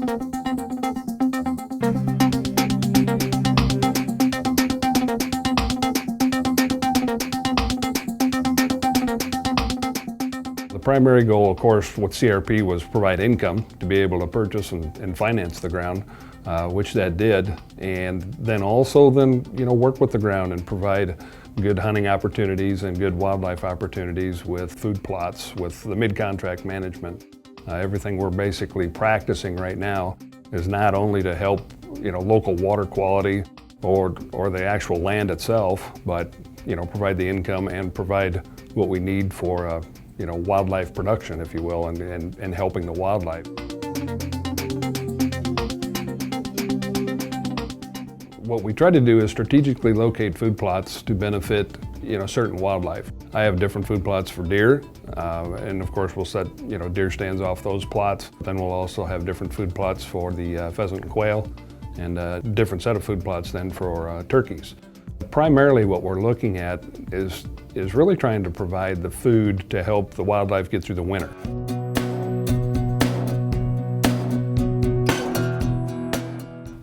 The primary goal, of course, with CRP was provide income to be able to purchase and finance the ground, which that did, and then also work with the ground and provide good hunting opportunities and good wildlife opportunities with food plots, with the mid-contract management. Everything we're basically practicing right now is not only to help local water quality or the actual land itself, but provide the income and provide what we need for wildlife production, if you will, and helping the wildlife. What we try to do is strategically locate food plots to benefit certain wildlife. I have different food plots for deer, and of course we'll set deer stands off those plots. Then we'll also have different food plots for the pheasant and quail, and a different set of food plots then for turkeys. Primarily what we're looking at is really trying to provide the food to help the wildlife get through the winter.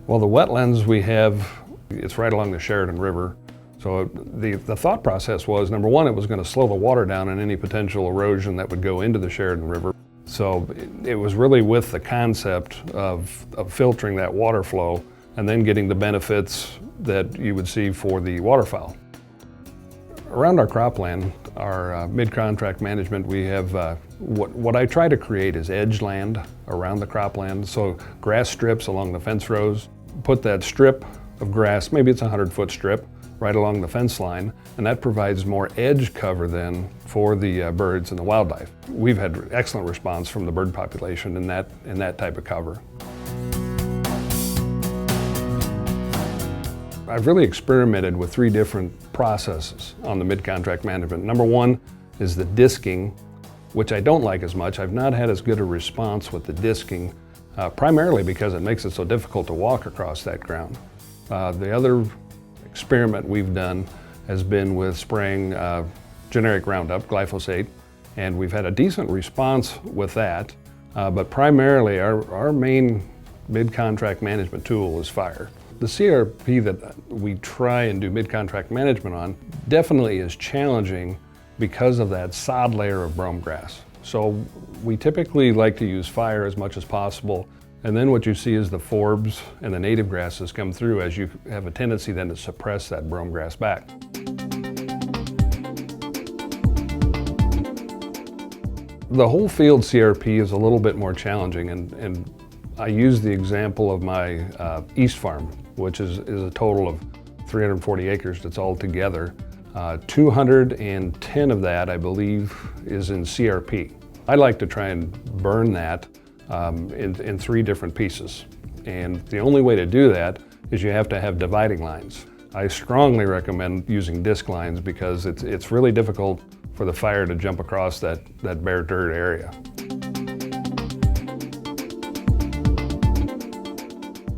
Well, the wetlands we have, it's right along the Sheridan River. So the thought process was, number one, it was going to slow the water down and any potential erosion that would go into the Sheridan River. So it was really with the concept of filtering that water flow and then getting the benefits that you would see for the waterfowl. Around our cropland, our mid-contract management, we have what I try to create is edge land around the cropland. So grass strips along the fence rows, put that strip of grass, maybe it's a 100-foot strip, right along the fence line, and that provides more edge cover then for the birds and the wildlife. We've had excellent response from the bird population in that type of cover. I've really experimented with 3 different processes on the mid-contract management. Number one is the disking, which I don't like as much. I've not had as good a response with the disking, primarily because it makes it so difficult to walk across that ground. The other experiment we've done has been with spraying generic Roundup, glyphosate, and we've had a decent response with that, but primarily our main mid-contract management tool is fire. The CRP that we try and do mid-contract management on definitely is challenging because of that sod layer of brome grass. So we typically like to use fire as much as possible, and then what you see is the forbs and the native grasses come through as you have a tendency then to suppress that brome grass back. The whole field CRP is a little bit more challenging, and I use the example of my east farm, which is a total of 340 acres that's all together. 210 of that, I believe, is in CRP. I like to try and burn that in 3 different pieces. And the only way to do that is you have to have dividing lines. I strongly recommend using disc lines because it's really difficult for the fire to jump across that bare dirt area.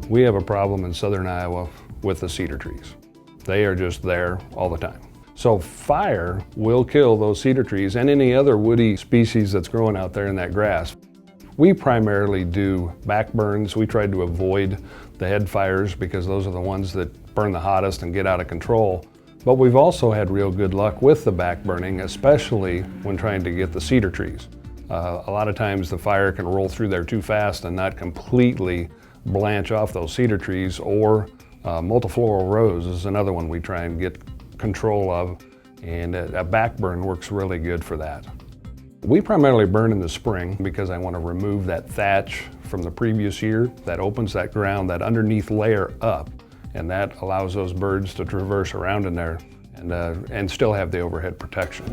We have a problem in southern Iowa with the cedar trees. They are just there all the time. So fire will kill those cedar trees and any other woody species that's growing out there in that grass. We primarily do back burns. We try to avoid the head fires because those are the ones that burn the hottest and get out of control. But we've also had real good luck with the back burning, especially when trying to get the cedar trees. A lot of times the fire can roll through there too fast and not completely blanch off those cedar trees, or multifloral rose is another one we try and get control of, and a back burn works really good for that. We primarily burn in the spring because I want to remove that thatch from the previous year. That opens that ground, that underneath layer up, and that allows those birds to traverse around in there and still have the overhead protection.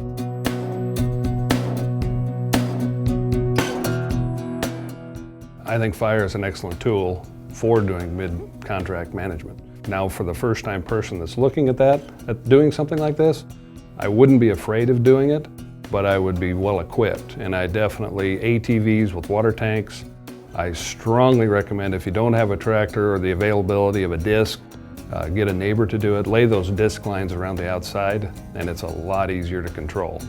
I think fire is an excellent tool for doing mid-contract management. Now, for the first-time person that's looking at doing something like this, I wouldn't be afraid of doing it, but I would be well equipped. And I definitely, ATVs with water tanks, I strongly recommend, if you don't have a tractor or the availability of a disc, get a neighbor to do it. Lay those disc lines around the outside, and it's a lot easier to control.